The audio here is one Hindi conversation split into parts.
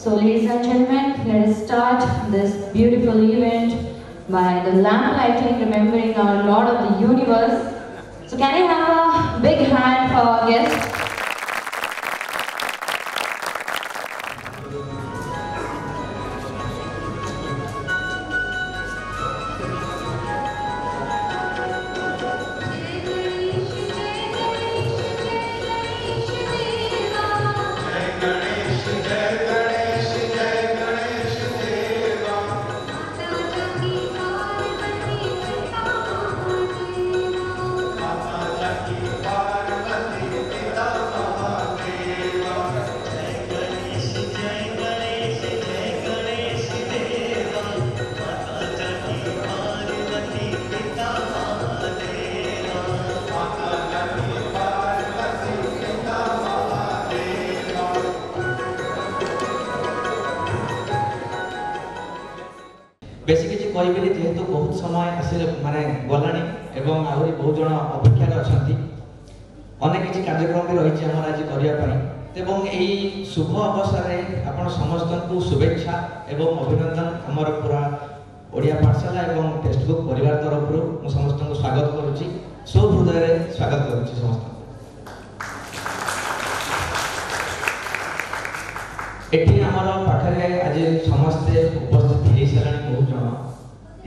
So ladies and gentlemen, let us start this beautiful event by the lamp lighting, remembering our Lord of the Universe. So can I have a big hand for our guests? बेसी किसी कहबेनि जेहेतु बहुत समय आसिले माने गलानी एवं आहुरी बहुत जन अपेक्षा अछंती अनेक किसी कार्यक्रम भी रही आम आज करने एवं यही शुभ अवसर में आपण समस्त को शुभेच्छा एवं अभिनंदन आमर पूरा ओडिया पाठशाला एवं टेक्स्टबुक परिवार तरफ मुझे समस्त को स्वागत करुच्ची सुहृदय स्वागत करुच्ची समस्त एठी आमर पाखरे आज समस्ते उपस्थित हो सारे बहुत जन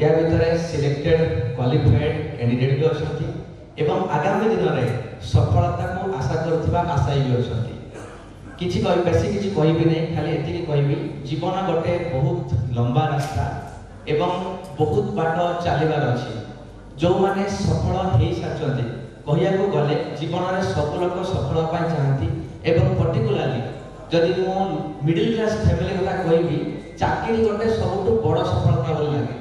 या भितर सिलेक्टेड क्वालिफाइड कैंडिडेट भी अच्छा एवं आगामी दिन में सफलता को आशा करथिबा आशायी भी अच्छा किछि कहि बेसी किछि कहबी नहीं खाली एतिकी कहबी जीवन गोटे बहुत लंबा रास्ता एवं बहुत बाट चलिबार अछि जो माने सफल हे साचंती कहिया को गले जीवन में सब लोग सफल पाई चाहती एवं पर्टिकुलरली जदि मो मिडिल क्लास फैमिली कथा कहबी चाकरी गोटे सबुठ बड़ सफलता बोल लगे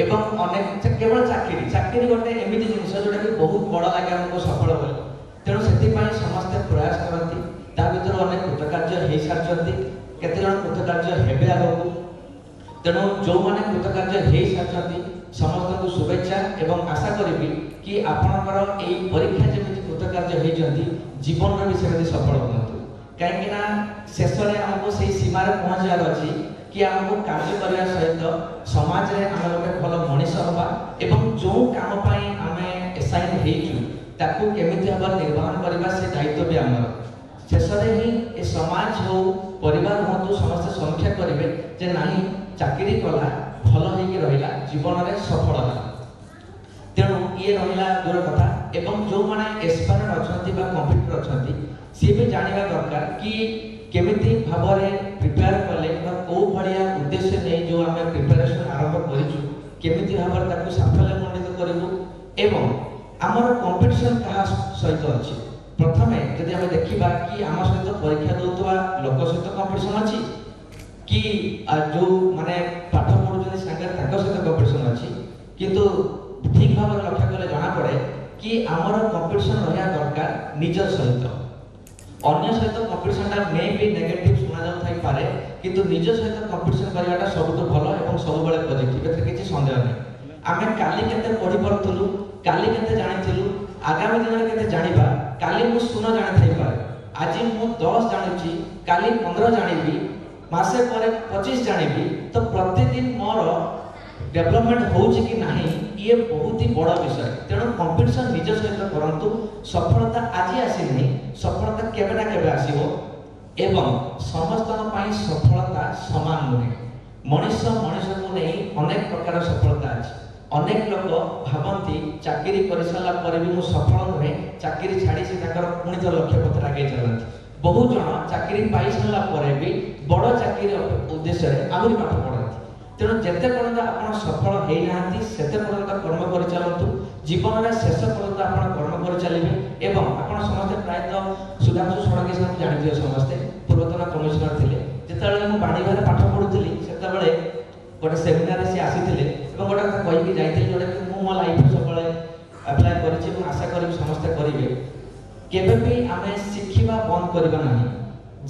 एवं अनेक केवल चाकरी गोटे एमिति जिनिस जोटा कि बहुत बड़ लगे हमको सफल बोल तेणु से समस्ते प्रयास करती ता भीतर अनेक कृतकार्य हो सारी केते जन कृतकार्य हेबे आगकू तेणु जो माने कृतकार्य हो सारी समस्त को शुभेच्छा एवं आशा करी कि आपणकर एई परीक्षा जमी कृतकार्य होती जीवन में भी सेमती सफल होतु कहीं शेष में आमको से सीमार पहुँचार अच्छी कि आमको कार्य करने सहित समाज में आम गोटे भल मनीष हवा एवं जो काम आम एसाइन होता केमी भाव निर्वहन करने से दायित्व भी आमर शेष में ही ए समाज हो परिवार हूँ समस्त समीक्षा करेंगे जे ना चाकरी कला भल हो रहा जीवन में सफल तेणु ये रहा दूर कथा एवं जो मैंने एस्पायर अच्छा कंप्यूटर अच्छा सी भी जानवा दरकार कि केमिति भाव में प्रिपेयर कले कौ भाया उद्देश्य नहीं जो आम प्रिपेरेसन आरंभ करेमिति भाव में साफल्यमंडित करूँ एवं आमर कंपिटिशन क्या सहित अच्छी प्रथम जदि आम देखा कि आम सहित परीक्षा दूसरा लोक सहित कंपिटिशन अच्छी कि जो माने पाठ पढ़ुं सागर सहित कंपिटिशन अच्छी किंतु ठीक भाव लक्ष्य कले जना पड़े कि आमर कंपिटिशन रहा दरकार निज सहित अन्य सहित कंपिटिशन मे भी नेगेटिव सुना जाऊ पारे किंतु निज सहित कंपिटिशन करवाटा सबुठ भल और सब पॉजिटिव एथरे किसी संदेह नहीं आम काली केते पढ़ी पारुलु काली केते जानिथिलु आगामी दिन में केते जानिबा काली मु सुन जानि थाई पारे आज मु 10 जानिछि काली 15 जानिबी मासे पर 25 जानिबी तो प्रतिदिन मोर डेवलपमेंट होउछि कि नाही ये बहुत ही बड़ा विषय तेणु कंपिटिशन निज सहित करंतु सफलता आज आसी नहीं सफलता केबे ना केबे आसीबो एवं समस्त पई सफलता समान नुहे मनुष्य को नहीं अनेक प्रकार सफलता अछि अनेक लोग भावती चाकरी कर सारा पर भी मु सफल नुहे चाकरी छाड़ी से पुणी थर लक्ष्य पथ आगे चलती बहुत जन चाकरी पाई सारा पर भी बड़ चाकरी उद्देश्य आहरी पाठ पढ़ती तेणु जिते पर्यंत आप सफल होना से पर्यंत कर्म कर चलतु जीवन में शेष पर्यंत आप कर्म कर चलिए एवं आप समस्ते प्रायतः सुधांशु षडंगी साहब जानते समस्ते पूर्वतन कमिशनर थे जिते मुझे बाणीबार पाठ पढ़ुली से गोटे सेमिनार से आसी गोटे कथा कहीकि जाइए जोटा कि मो लाइफ सब अप्लाय कर आशा करी समस्ते करेंगे केवे भी आम शिखा बंद करवा ना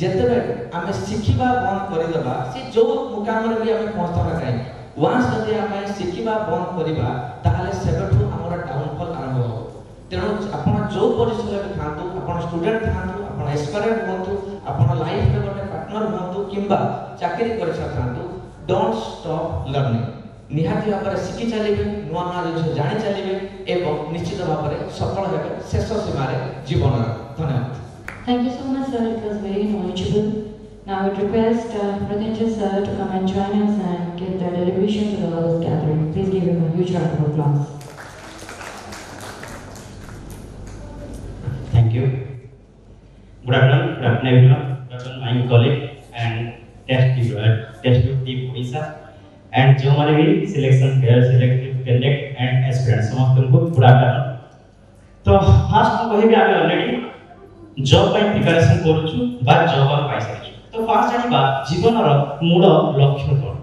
जिते आम शिखा बंद करदेबा सी जो मुकाम भी आम पहुँचता कहीं वांस जदि आम शिखा बंद करवा ताहले सेबठू आमर डाउनफॉल आरंभ हो तेणु आप जो परिसर भी था आप स्टूडेंट था आप एस्पायरेंट हूँ आप लाइफ में गोटे एंटरप्रेन्योर हुअतु किंबा चाकरी कर सकथांतु डोंट स्टॉप लर्निंग निहाती भाव में शिखी चलिए नुआ नुआ जिन जानी चलिए एवं निश्चित भाव में सफल हेबे शेष सीमार जीवन। धन्यवाद। Thank you so much, sir. It was very knowledgeable. Now I would request Pradyumna sir to come and join us and give the deliberation to the August gathering. Please give him a huge round of applause. Thank you. Good afternoon everyone, my colleague and test tube team Odisha and जो हमारे भी selection selective candidate and aspirant समस्त को गुड आफ्टरनून। तो फर्स्ट हम कहे आमे ऑलरेडी जॉब ପାଇଁ प्रिपरेशन करूछु बा जॉब हम पाई सारिछु। तो फर्स्ट जानिबा जीवन रो मूल लक्ष्य कोन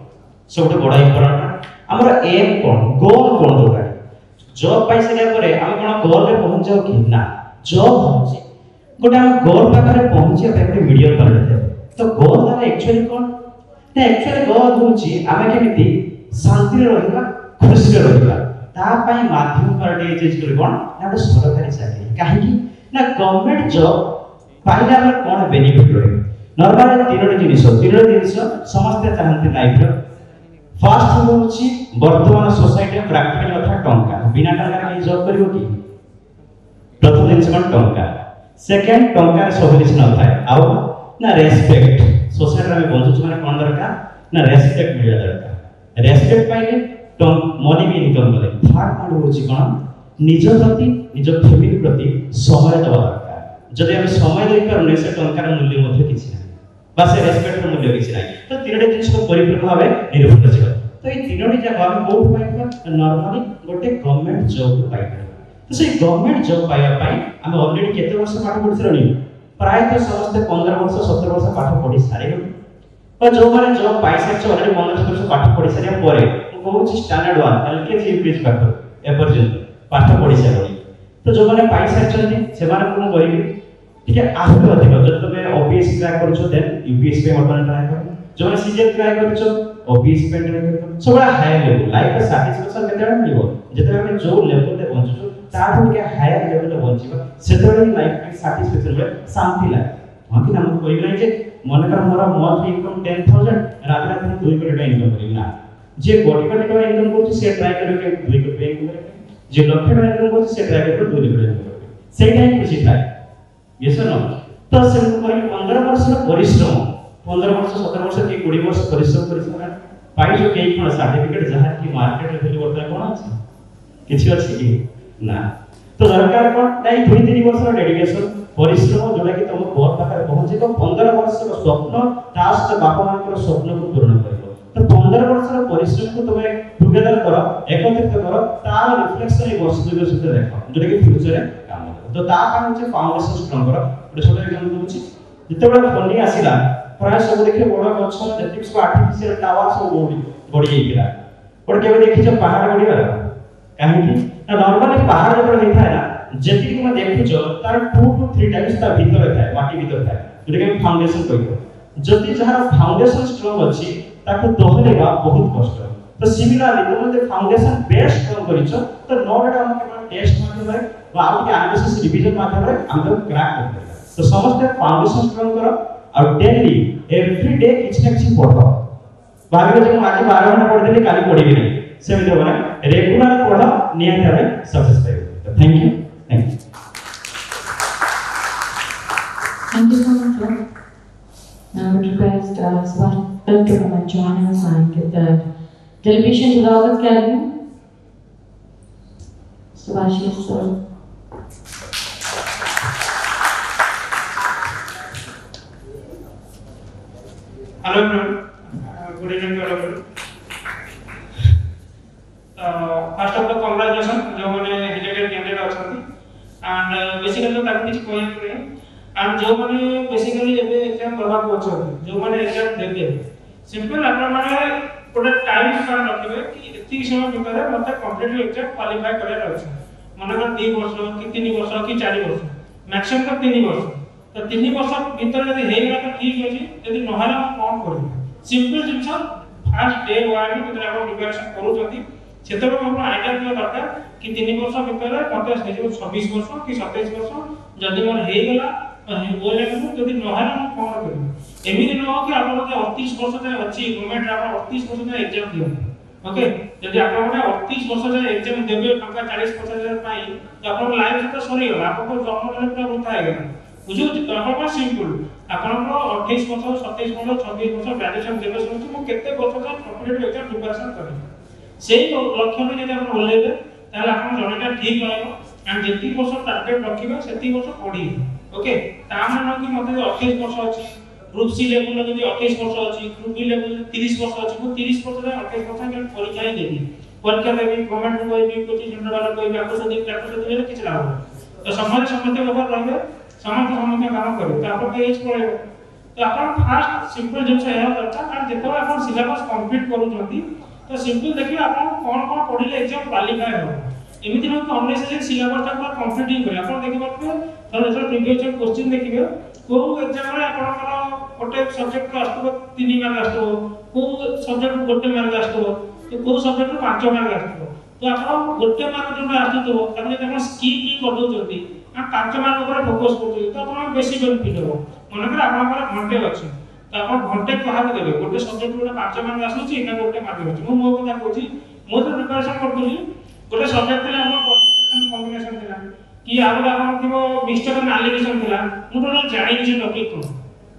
सबसे बड़ा इंपोर्टेंट हमर एम कोन गोल कोन दरकार। जॉब पाई सारिया परे हम कोन गोल रे पहुंच जाऊ कि ना जॉब होछि गोटे हम गोल पाखरे पहुंचे पे वीडियो करते तो गोल तार एक्चुअली कोन ना एक्चुअली गोल होछि आमे केमिति शांति रे रहबा खुशी रे रहबा ता पई माध्यम पर चेंज कर कोन ना सरकारी चाकरी काहे ना गवर्नमेंट जॉब पाइला हमर कोन बेनिफिट रहे नॉर्मल तीनोटी जिनिस समस्त चाहते लाइफ रो फर्स्ट होछि वर्तमान सोसाइटी में प्रैक्टिकल कथा टंका बिना टंका के जॉब करिवो कि प्रथम जिनिस कोन टंका सेकंड टंका सब किछ न थाए आउ ना रेस्पेक्ट सोसाइटी में बंधुच माने कोन दरकार ना रेस्पेक्ट मिलिया दरकार रेस्पेक्ट पाइले मनी भी इनकम करे थर्ड पॉइंट होछि कोन निज प्रति निज फैमिली प्रति समय देवा दरकार जदि हम समय देइ परने से टंकार मूल्य मध्ये किछि नै बा से रेस्पेक्ट मूल्य किछि नै तो तीनोटी जिनिस को परिपूर्ण भाबे निर्भर छै। तो ए तीनोटी जगह हम कोड पाइबा नॉर्मली गोटे गवर्नमेंट जॉब पाइबा तो से गवर्नमेंट जॉब पाइबा पई हम ऑलरेडी केते वर्ष पाठ पढि सरणी प्राय तो समस्त 15 वर्ष 17 वर्ष पाठ पढि सारे और जो माने जॉब पाइ सक ऑलरेडी 15 वर्ष पाठ पढि सारे परे बहुत स्टैंडर्ड 1 एलकेजी यूकेजी पाठ ए पर्यंत पाठ पढि सारे तो जो माने पाइ सक से माने को करिबी ठीक है आहुति अधिक जब तुम ओपीएससी ट्राई करछो देन यूपीएससी पे वर्तमान ट्राई कर जो माने सीजीएल ट्राई करछो ओपीएससी पे ट्राई कर सब हाई लेवल लाइफ का सैटिस्फैक्शन केते मिलिबो जेते हम जो लेवल ते पहुंचो ताठू के हायर लेवल रे पहुंचबा सेतोले लाइफ के सैटिस्फैक्शन रे शांति लागे हम कि नाम कोइ नै जे मन कर मोर मंथ इनकम 10000 रात रात में 2 कोटी इनकम करी ना जे कोटी कोटी इनकम करछ से ट्राई करियो के 2 कोटी इनकम करे जे लाख टका इनकम करछ से ट्राई करियो 2 कोटी इनकम करे सेही टाइम खुशी थाए यस नो तो से कोइ 15 वर्ष परिश्रम 15 वर्ष 17 वर्ष की 20 वर्ष परिश्रम परिश्रम पाई जो केई कोन सर्टिफिकेट जहा कि मार्केट रे भेल्यू वर्तमान कोन अछि किछि अछि कि ना तो सरकार कोन नै 2-3 वर्ष डेडिकेशन परिश्रम जोडा कि तुम गोल पाखरे पहुंचे तो 15 वर्ष रो स्वप्न टास्क बापा मानकर स्वप्न को पूर्ण करियो तो 15 वर्ष रो परिश्रम को तुमे टुगेदर करो एकत्रित करो तार रिफ्लेक्शन ए वर्ष 2 वर्ष देखो जोडा कि फ्यूचर रे काम तो ता का होचे फाउंडेशन स्ट्रांग करो गोटे छोटे एग्जांपल दूची जते बडा फंडिंग आसीला प्राय सब देखे बडा गछ जति सब आर्टिफिशियल टावर सब बडी गेला पर केबे देखि जो पहाड़ बडीबार काहे कि ना नॉर्मली पहाड़ जब हेइ थाए ना जति तुम देखुचो तार 2 to 3 टाइम्स ता भीतर थाए माटी भीतर थाए जोटे कि फाउंडेशन कहियो जति जहार फाउंडेशन स्ट्रांग अछि ताको दोहरेबा बहुत कष्ट तो सिमिलरली तुम जे फाउंडेशन बेस स्ट्रांग करिसो तो नो डाटा हम केवल टेस्ट माध्यम रे आउ के एनालिसिस रिवीजन माध्यम रे हम क्रैक कर तो समस्त फाउंडेशन स्ट्रांग करो और डेली एवरी डे किछ ना किछ पढो भाबियो जे आज 12 घंटा पढ देली काली पढिबी नै सेमी देबो ना रेगुलर पढो नियंत्रण रे सक्सेस पाइबो। Thank you Thank you so much, sir. Now I would request Subhash to come and join us and give the deliberation to the August gathering. Subhash, yes, sir. Hello everyone, good evening to all of you. First of all, congratulations जो मैंने elected candidate अछंती and basically तो ताकि कुछ कोई नहीं and जो मैंने basically एबे एग्जाम प्रभाव पहुंचो जो मैंने एग्जाम देते सिंपल आपन माने पूरा टाइम स्पैन रखिबे कि इतनी समय भीतर मते कंप्लीटली एग्जाम क्वालीफाई करे अछि माने 2 वर्ष कि 3 वर्ष कि 4 वर्ष मैक्सिमम तो 3 वर्ष तो 3 वर्ष भीतर यदि हेइ गला तो ठीक अछि यदि नहला हम कोन करू सिंपल जिंस फर्स्ट डे 1 भीतर आपण प्रिपरेशन करू जति सेतरो हम आइडिया दिया दरकार कि 3 वर्ष भीतर मते से 26 वर्ष कि 27 वर्ष जदि मोर हेइ गला बोले जदि नहला हम कोन करू एमिति न हो कि आप 38 वर्ष जाए अच्छी गवर्नमेंट आप 38 वर्ष जाए एग्जाम दियो ओके यदि आप 38 वर्ष जाए एग्जाम देबे टका 40-50,000 पाई तो आप लाइफ तो सरी गला आप जन्म लेले पूरा वृथा हो गला बुझो आप सिंपल आप 28 वर्ष 27 वर्ष 26 वर्ष ग्रेजुएशन देबे सोचु मु केते वर्ष जाए कॉम्पिटिटिव एग्जाम प्रिपरेशन करी सेही लक्ष्य में यदि आप बोलेबे ताले आपण जणेटा ठीक रहबो एंड जेती वर्ष टारगेट रखिबे सेती वर्ष पढी ओके तामे न कि मते 28 वर्ष अछि ग्रुप सी लेवल जदि 28 वर्ष अछि ग्रुप बी लेवल 30 वर्ष अछि मु 30 वर्ष जाय 28 वर्ष के परीक्षा ही देबी परीक्षा देबी गवर्नमेंट को भी कोचिंग सेंटर वाला कोई भी आपको सदी प्रैक्टिस देले किछ लाभ तो समझ समझते ऊपर रहबे समझ काम करियो तो आपन एज पळेबो तो आपन फास्ट सिंपल जिंस है दरकार और जेतो आपन सिलेबस कंप्लीट करू जंती तो सिंपल देखिए आपन कोन कोन पढिले एग्जाम क्वालिफाई हो एमिति न कि अननेसेसरी सिलेबस ता कंप्लीट ही करे आपन देखि पाथबे तो जैसे प्रीवियस क्वेश्चन देखिबे को एग्जाम रे आपन गोटे सब्जेक्ट को आस्तबो 3 मार्क आस्तबो को सब्जेक्ट गोटे मार्क आस्तबो तो को सब्जेक्ट 5 मार्क आस्तबो तो आपन गोटे मार्क जोटा आस्तबो तने जब स्किप ही कर दो जल्दी आ 5 मार्क ऊपर फोकस करते तो आपन बेसी बेनिफिट हो मन कर आपन घंटे अछि तो आपन घंटे कहा देबे गोटे सब्जेक्ट रे 5 मार्क आसुची ना गोटे मार्क आसुची मो କଥା कहूची मो तो प्रिपरेशन करतुली गोटे सब्जेक्ट रे हमर कॉम्बिनेशन थिला कि आबे आपन किबो मिस्टेक एनालिसिस थिला मु तो जानि कि टॉपिक को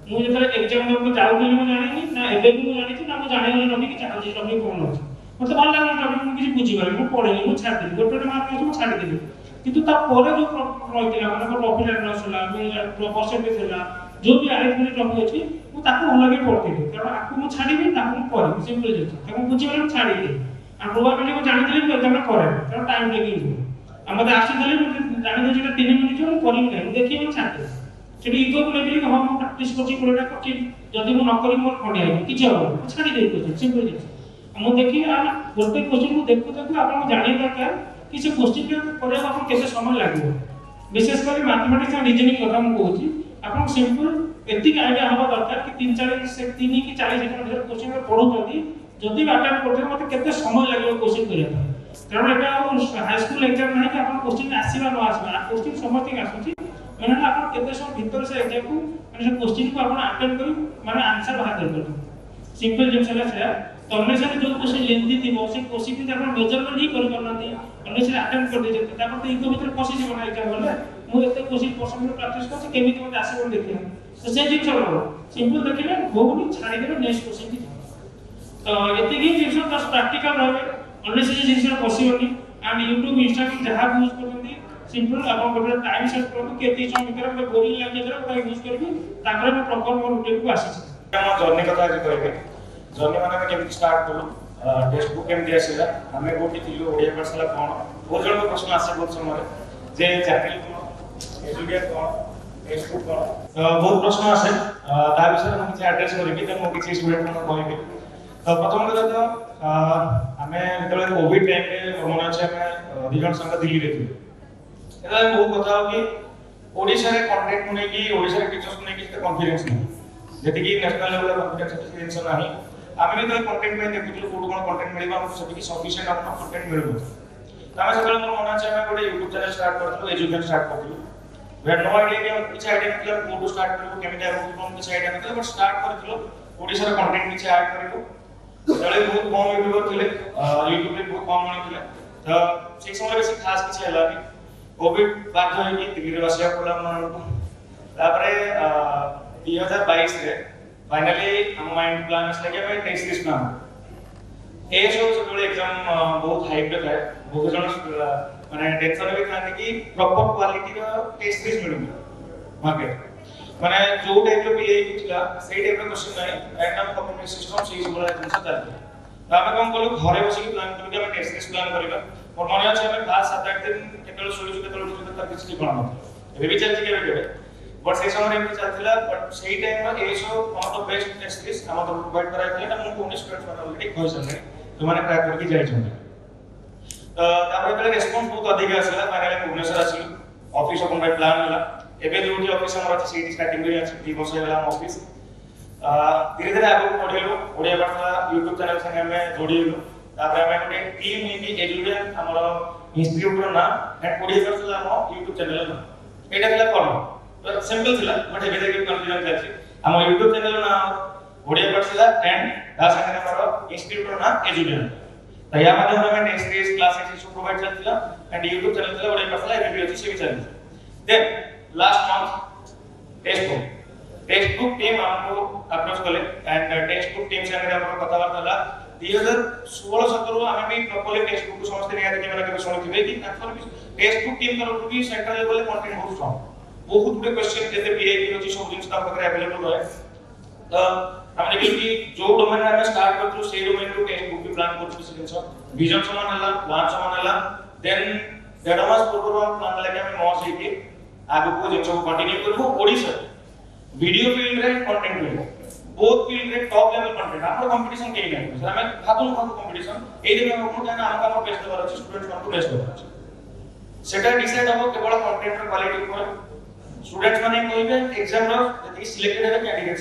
मु जेतरे एग्जाम देबो जाउतली मु जानिनी ना एबे भी मु जानिछि ना मु जानिनी टॉपिक कि चाहछि टॉपिक कोन अछि मते भल लागला टॉपिक मु किछि बुझि पारे मु पढेनी मु छाड़ देली गोटे मार्क अछि मु छाड़ देली किंतु ता परे जो रहितला माने प्रॉफिट एंड लॉस होला मे परसेंटेज होला जो भी अरेंजमेंट टॉपिक अछि मु ताको अलगे पढतेली कारण आकु मु छाड़ीबी ताको मु पढी सिंपल जे ताको बुझि पारे मु छाड़ीली आ प्रोबेबिलिटी मु जानितली मु एग्जाम करे कारण टाइम टेकिंग हमते आसी देली मु जानि जे 3 मिनिट मु करिम नै देखि मु छाड़ देली सेठी इगो को लेबी कि हम प्रैक्टिस करछि कोडा करछि जदी मु न करी मोर खंडिया किछ हो छाडी दे क्वेश्चन सिंपल जे हम देखि आ गोटे क्वेश्चन को देखु देखु आपन जानि दरकार कि से क्वेश्चन के करे आपन केते समय लागो विशेष कर मैथमेटिक्स एंड रीजनिंग कथा हम कहूछि आपन सिंपल एतिक आईडिया हबा दरकार कि 3 से 3 की 40 सेकंड भीतर क्वेश्चन में पढो जदी जदी अटेम्प्ट करते मते केते समय लागो क्वेश्चन करिया कारण एटा हाई स्कूल एग्जाम नहीं कि आपन क्वेश्चन आसीबा न आसीबा क्वेश्चन समझते आसुछि माने आपन केते समय भीतर से एग्जाम को माने से क्वेश्चन को आपन अटेम्प्ट करी माने आंसर बाहर कर दो सिंपल जिंस है से तमने से जो क्वेश्चन लेंथी थी वो से क्वेश्चन आपन मेजरमेंट ही करि करनाती तमने से अटेम्प्ट कर दे तापर तो इको भीतर पसी जे बना एग्जाम बोले मु एते क्वेश्चन परसेंट प्रैक्टिस करछि केमिति मते आसीबो देखिया तो से जिंस हो सिंपल देखिले होबनी छाडी देबे नेक्स्ट क्वेश्चन की तो एते की जिंस बस प्रैक्टिकल रहबे अननेसेसरी जिंस पसिबनी एंड YouTube Instagram जहां यूज करथि सिंपल अपन गोटे टाइम सेट करबो केते समय भीतर मते बोरिंग लागि जरा ओटा यूज करबी ताकरे मैं प्रॉपर मोर रूटीन को आसी हम जर्नी कथा जे कहबे जर्नी माने में केमति स्टार्ट करू टेक्स्ट बुक केमति आसीला हमें गोटी थिलु ओडिया पाठशाला कोन बहुत जण को प्रश्न आसे बहुत समय जे चाकरी कोन एजुकेट कोन टेक्स्ट बुक कोन बहुत प्रश्न आसे ता विषय हम किछ एड्रेस करबी त मो किछ स्टूडेंट को कहबी तो प्रथम कथा तो हमें जेतले कोविड टाइम रे मन अछि हमें दुई जण संग दिल्ली रे थिलु एला बहुत कथा हो कि ओडिसा रे कंटेंट को नै कि ओडिसा रे टीचर्स को नै कि कॉन्फिडेंस नै जेति कि नेशनल लेवल कॉन्फिडेंस एक्सपीरियंस नाही आमे भी तो कंटेंट में देखुथि कोड कोन कंटेंट मिलबा हम सब की सफिशिएंट अपन कंटेंट मिलबो तमे सकल मोर मन अछि हमें गोटे YouTube चैनल स्टार्ट करथलो एजुकेशन स्टार्ट करथलो वी हैड नो आईडिया कि किछ आईडिया मतलब कोड स्टार्ट करबो केमिति आबो कोन किछ आईडिया मतलब बट स्टार्ट करथलो ओडिसा रे कंटेंट किछ ऐड करबो तळे बहुत कम यूट्यूबर थिले YouTube रे बहुत कम मन थिले तो से समय बेसी खास किछ हैला कि कोविड बाध्य होई कि दिल्ली रे बसिया पड़ला मन तापरे 2022 रे फाइनली हम माइंड प्लान से लगे भाई टेस्ट सीरीज प्लान ए शो सब एग्जाम बहुत हाइप पे था बहुत जन माने टेंशन भी था कि प्रॉपर क्वालिटी रो टेस्ट सीरीज मिलबो मार्केट माने जो टाइप रो पीए किला सेही टाइप रो क्वेश्चन नाही रैंडम कॉम्पिटिटिव सिस्टम से बोला जिंस था तो हम कम कलो घरे बसी प्लान करके हम टेस्ट सीरीज प्लान करबा और माने अछि हम क्लास 7-8 दिन केतल सोइछु केतल उठिछु तर किछ ठिकाना न एबे भी चलछि केबे बट से समय में चलथिला बट सही टाइम में a show one of the best test series हम तो प्रोवाइड कराइथिले त मु 19 स्टूडेंट्स माने ऑलरेडी कहि सने तो माने ट्राई करके जाई छन तापर बेले रिस्पांस बहुत अधिक आसला फाइनली भुवनेश्वर आसिलु ऑफिस ओपन बाय प्लान होला एबे जोठी ऑफिस हमर अछि सीटी स्टार्टिंग रे अछि 3 वर्ष होला ऑफिस धीरे धीरे आगु पढेलु ओडिया भाषा YouTube चैनल संगे हमें जोड़िलु तापर हमें गोटे टीम नीति एजुकेशन हमर इंस्टीट्यूट रो ना एंड ओडिया भाषा हम YouTube चैनल एटा दिला कोन तो सिंपल थिला बट एबे देखि कन्फ्यूजन अछि ଆମ YouTube चैनल ना ओडिया पाठशाला एंड ता संगे हमर इंस्टीट्यूट ना एजुकेशन तो या माध्यम में टेस्ट सीरीज क्लासेस इशू प्रोवाइड चलतिला एंड YouTube चैनल चला ओडिया पाठशाला एबी अछि से भी चलति then last month text book team हमको अप्रोच कले एंड टेक्स्ट बुक टीम संगे हमर कथा वार्ता हला 2016-17 हमें भी प्रॉपर्ली टेक्स्ट बुक समस्त निया के मैंने के सुनिथिबे कि ताकर भी टेक्स्ट बुक टीम तरफ भी सेंट्रल लेवल कंटेंट बहुत स्ट्रांग बहुत गुड क्वेश्चन जैसे पीआईक्यू अछि सब जिंस ता पाखरे अवेलेबल है तो हमने कि जो डोमेन में स्टार्ट करथु से डोमेन को टेक्स्ट बुक भी प्लान करथु से जिंस विजन समान हला प्लान समान हला देन डेटामास प्रोग्राम प्लान लगे हम मॉस हेके आगु को जिंस को कंटिन्यू करबो ओडिसा वीडियो फील्ड रे कंटेंट मिलबो बोथ फील्ड रे टॉप लेवल कंटेंट हमर कंपटीशन के नहीं सर हमें हाथों हाथ कंपटीशन ए दिन में हम जाना हम बेस्ट लेवल अछि स्टूडेंट्स को बेस्ट लेवल अछि सेटा डिसाइड हो केवल कंटेंट र क्वालिटी ऊपर स्टूडेंट्स माने कहबे एग्जाम रो जति सिलेक्टेड है कैंडिडेट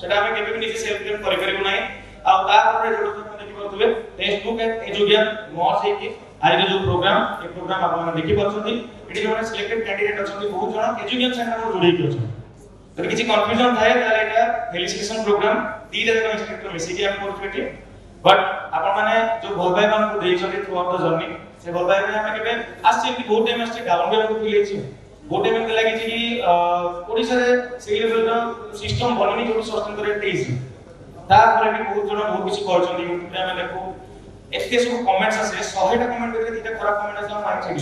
सेटा हमें केबे भी निजे सेल्फ क्लेम करि परिबो नै आ ता पर जोड़ देखि परथुबे टेक्स्ट बुक एजुकेशन मॉस है कि आज जो प्रोग्राम ए प्रोग्राम आपण देखि परछथि एटी जो सिलेक्टेड कैंडिडेट अछथि बहुत जण एजुकेशन सेंटर रो जोड़ी के अछथि तो किसी कंफ्यूजन थाए ताले एटा फेलिसिटेशन प्रोग्राम दीटा जक इंस्ट्रक्टर मिसी के हम करथि बट आपण माने जो भलबाई हम को देइछथि थ्रू आउट द जर्नी से भलबाई में हम केबे आछि कि बहुत टाइम आछि डाउन भी हमको फील हेछि बहुत टाइम के लागि कि ओडिसा रे से लेवल रो सिस्टम बननी जो सस्टेन करे तेज ता पर भी बहुत जण बहुत किछि करछथि यूट्यूब रे हम देखो एते सब कमेंट्स आसे 100 टा कमेंट करे दीटा खराब कमेंट आसे माइंड सेट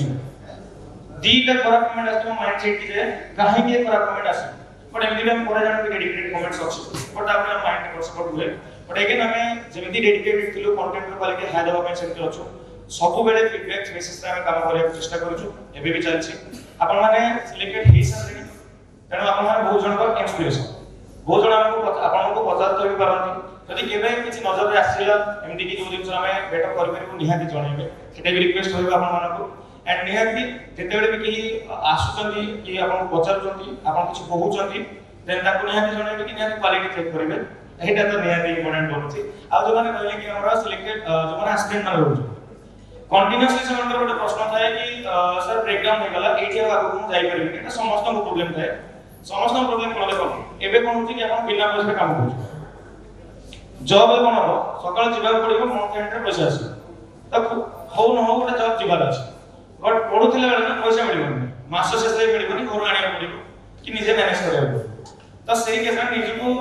दीटा खराब कमेंट आसे माइंड सेट कि जे काहे के खराब कमेंट आसे बट एमदी हम पढा जान डेडिकेटेड कमेंट्स अछि बट आपन माइंड को सपोर्ट हुए बट अगेन हमें जेमिति डेडिकेटेड थिलु कंटेंट रो क्वालिटी हाई देबा ପାଇଁ सेंटर अछु सब बेले फीडबैक बेसिस रे हम काम करिया चेष्टा करूछु एबे भी चलछि आपन माने सिलेक्टेड हेसन तेणु आपन माने बहुत जन को इंस्पिरेशन बहुत जन हमको आपन को पचार तो भी पारंती जदि केबे किछि नजर रे आसीला एमदी कि जो दिन हमें बेटर करि परिबो निहाती जणैबे सेटा भी रिक्वेस्ट होइबा आपन मानको एंड निहाती जेते बेले भी कि आसुचंती कि आपन पचारुचंती आपन किछि कहउचंती देन ताको निहाती जणैबे कि निहाती क्वालिटी चेक करिवे एटा तो निहाती इंपोर्टेंट होछि आ जो माने कहले कि हमरा सिलेक्टेड जो माने एस्पिरेंट माने रहउछ कंटीन्यूअसली सेमंतर ଗୋଟେ ପ୍ରଶ୍ନ ଥାଏ कि सर ब्रेकडाउन हो गला एठी आगु हम जाई परिबे एटा समस्त को प्रॉब्लम थाए समस्त प्रॉब्लम कोन देखो एबे कोन होछि कि आपण बिना पैसा काम करू जॉब कोन हो सकाळ जिबा पड़िबो मंथ एंड रे पैसा आसी त हो न हो ଗୋଟେ जॉब जिबार अछि बट पढुथिला बेले ना पैसा मिलिबोनी मास शेष रे मिलिबोनी घर आनिया पड़िबो कि निजे मैनेज करिया पड़िबो त सेही केस में निजे को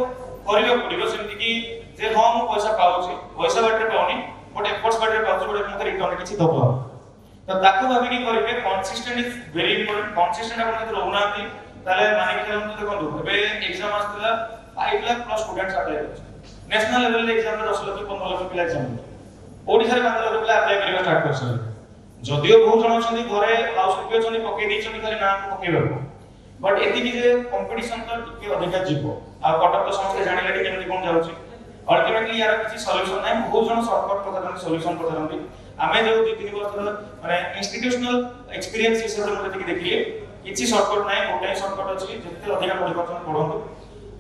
करिया पड़िबो सेमति कि जे हम पैसा पाउछि पैसा बाटे पाउनी बट एफर्ट्स बाटे पाउछि बट मते रिटर्न किछि दबो त ताकू भाबी कि करिवे consistent is very important consistent आपण जति रहउनाती ताले माने कि हम देखंतु एबे एग्जाम आस्तिला 5 लाख प्लस स्टूडेंट्स अप्लाई करछ नेशनल लेवल रे एग्जाम रे 10 लाख 15 लाख पिला एग्जाम ओडिसा रे 15 लाख पिला अप्लाई करिवा स्टार्ट करछ जदियो बहुत जण अछंती घरे हाउस किपी अछंती पके दैछंती खाली नाम पकेबो बट एति कि जे कंपटीशन तो टिके अधिका जीवो आ कटक तो समस्त जानिले कि केमति कोन जाउची अल्टीमेटली यार किछि सॉल्यूशन नै बहुत जण शॉर्टकट पता सॉल्यूशन पता आमे जो 2-3 वर्ष माने इंस्टीट्यूशनल एक्सपीरियंस हिसाब रे मते देखिए किछि शॉर्टकट नै गोटे शॉर्टकट अछि जते अधिका पढि परछन पढंतु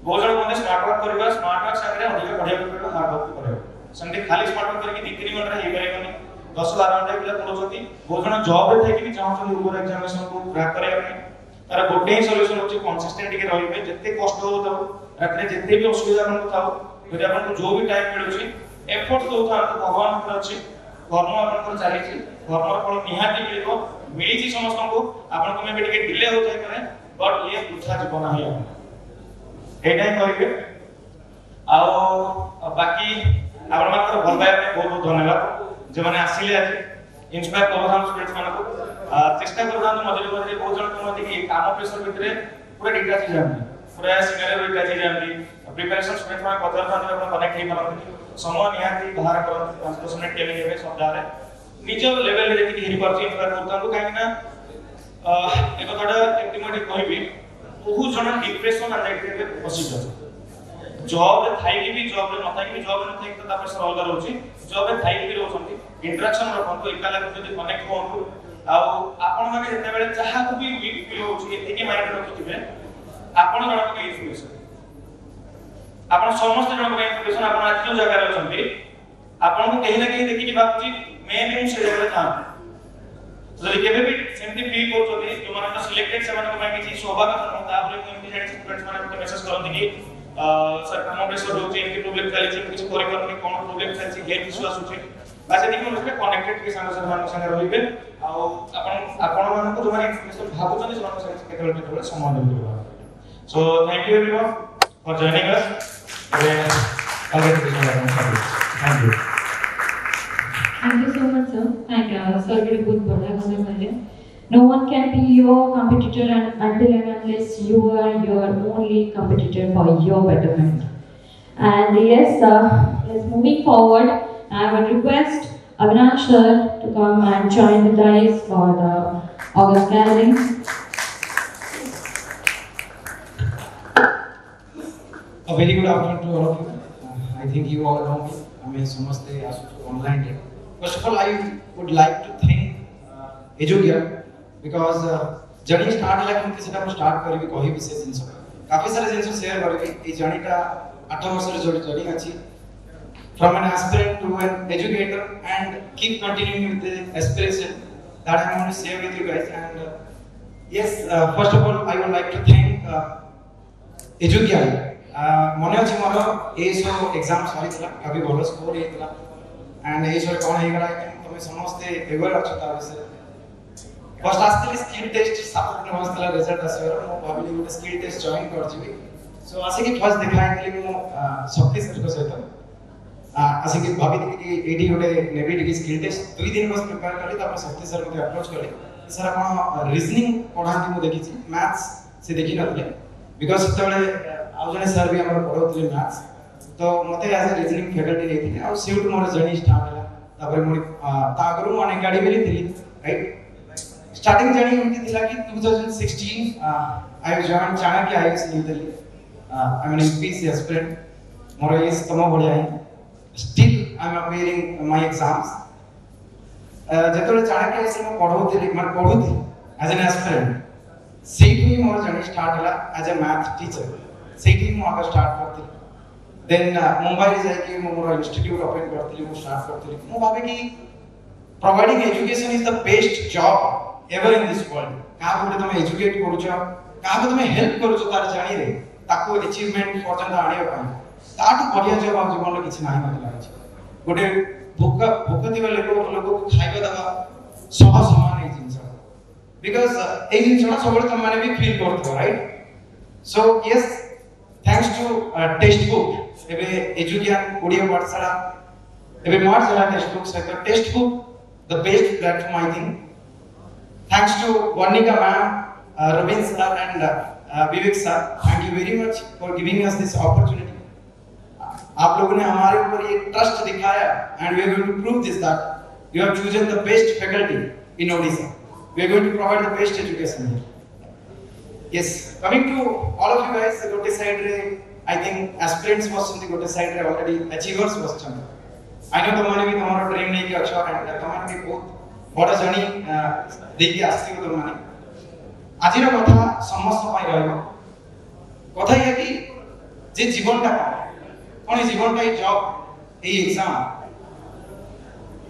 बहुत जण कोने स्मार्ट वर्क करबा स्मार्ट वर्क संगे अधिका पढिया करबा हार्ड वर्क करबा संगे खाली स्मार्ट वर्क करके 2-3 घंटा हे परैबनी 10-12 घंटा पिला पढुछथि बहुत जण जॉब रे थाई कि चाहछन ऊपर एग्जामिनेशन को क्रैक करिया ପାଇଁ तारा गोटे ही सॉल्यूशन होछि कंसिस्टेंट के रहिबे जते कष्ट हो तो रात्रि जते भी असुविधा हमको थाओ यदि आपन जो भी टाइम मिलुछि एफर्ट तो था भगवान पर अछि कर्म आपन पर चाली छी कर्म फल निहाती मिलिबो मिलिछि समस्त को आपन को में टिके डिले हो जाय करे बट ये वृथा जीवन है एटा ही करिवे आ बाकी आपन मात्र भल पाए बहुत बहुत धन्यवाद जे माने आसीले आज इंस्पायर करथान स्टूडेंट्स मानको चेष्टा करथान मझे मझे बहुत जन कहते कि काम प्रेशर भितरे पूरा डिटेल्स जानि पूरा सिनेरियो डिटेल्स जानि प्रिपरेशन स्टूडेंट माने पदरथान अपन कनेक्ट हे मानते समय निहाती बाहर करत 5-10 मिनिट टेलिंग हेबे सप्ताह रे निज लेवल रे देखि हेरि परछि इंस्पायर करथान काहे ना एक कथा एप्टिमेट कहबी बहुत जन डिप्रेशन एंजाइटी रे फसी जाय जॉब रे थाई भी जॉब रे नथाई भी जॉब रे नथाई त तापर सर अलग रहउछि जॉब रे थाई भी रहउछंती इंटरेक्शन रखंतु एकाला जदी कनेक्ट होंतु आ आपण माने जते बेले चाहा को भी फील होउछि एतिके माइंड रखिथिबे आपण जण को इंस्पिरेशन आपण समस्त जण को इंस्पिरेशन आपण आज जो जगह रे अछंती आपण को कहीं ना कहीं देखि कि बात मैं भी से जगह था जदी केबे भी सेमती फील करछथि जो माने सिलेक्टेड से माने को किछि सौभाग्य था तापर को एमती जानि स्टूडेंट्स माने मेसेज करथि कि सर काम प्रेशर होची एमके प्रॉब्लम चालीछि किछ करे करनी कोन प्रॉब्लम चालीछि हेल्थ इश्यू आसुछि बासे देखि मन कनेक्टेड के संग मान संग रहिबे आ आपण मान को जमाने इन्फॉर्मेशन भाबुछन मान संग केते समय देबे so thank you everyone for joining us thank you Thank you so much, sir. Thank you. Sir, very good word. No one can be your competitor until and unless you are your only competitor for your betterment. And yes, let's moving forward. I would request Avinash sir to come and join the dais for the August gathering. A very good afternoon to all of you. I think you all know me. I mean, Samaste Asutu online. First of all, I would like to thank Edugia because journey start like हम किसी टाइम start करी भी कोई विशेष जिंस काफी सारे जिंस शेयर करी भी ये journey का 8 वर्ष रे journey अच्छी from an aspirant to an educator and keep continuing with the aspiration that I want to share with you guys and yes first of all I would like to thank Edugia मने अछि मोर एसो एग्जाम सरीतला काफी भलो स्कोर हेतला एंड एसो कोन हे गला तमे समस्त एवर अछ ता विषय फर्स्ट आस्ते स्किल टेस्ट सपोर्ट न होस्तला रिजल्ट आसीवर मो भाबिली गोटे स्किल टेस्ट जॉइन कर जिवि सो आसे कि फर्स्ट देखाइ दिली मो शक्ति सर को सहित आसे कि भाबिली कि एडी गोटे नेबी डिग्री स्किल टेस्ट 2 दिन बस प्रिपेयर करली तापर शक्ति सर को अप्रोच करली सर कोन रीजनिंग पढांती मो देखि मैथ्स से देखि नथले बिकॉज़ तबले आउ जने सर भी हमर पढौतले मैथ्स तो मते एज ए रीजनिंग फैकल्टी नेथिले आ सेउट मोर जर्नी स्टार्ट होला तापर मो तागरु मन एकेडमी रे थिली राइट स्टार्टिंग जर्नी हमकी थिला कि 2016 I join Chanakya IAS New Delhi I am an MPC aspirant मोर एज तम बढ़िया है still I am appearing my exams जेतले चाणक्य आईएएस मो पढौतली मन पढुथि एज एन एस्पिरेंट सेठी मोर जर्नी स्टार्ट होला एज ए मैथ टीचर सेठी मो आगे स्टार्ट करथि देन मुंबई जाय कि मोर इंस्टीट्यूट ओपन करथि मो स्टार्ट करथि मो भाबे कि providing education is the best job ever in this world का बोले तुम एजुकेट करूछ का तुम हेल्प करूछ तार जानि रे ताको अचीवमेंट पर्यंत आनियो पाए ताटू बढ़िया जॉब आ जीवन रे किछि नाही मते लागै गोटे भूख दिबा लोक को खाइबा दबा सब समान ए जिंस बिकॉज़ ए जिंसटा सबले तुम माने भी फील करथो right so yes thanks to textbook एबे एजुगियान ओडिया पाठशाला एबे पाठशाला टेक्स्ट बुक सहित textbook the best platform I think thanks to Varnika ma'am Ravindra sir and Vivek sir thank you very much for giving us this opportunity आप लोगों ने हमारे ऊपर ये ट्रस्ट दिखाया and we are going to prove this that you have chosen the best faculty in Odisha we are going to provide the best education here yes coming to all of you guys gote side re I think aspirants was in the gote side re already achievers was chand I know tomane bhi tomaro dream nei ki acha and tomane bhi bahut bada journey dekhi asthi ho tomane ajira kotha समस्त पाई रहबो कथा ये कि जे जीवन का कोन जीवन का जॉब ए एग्जाम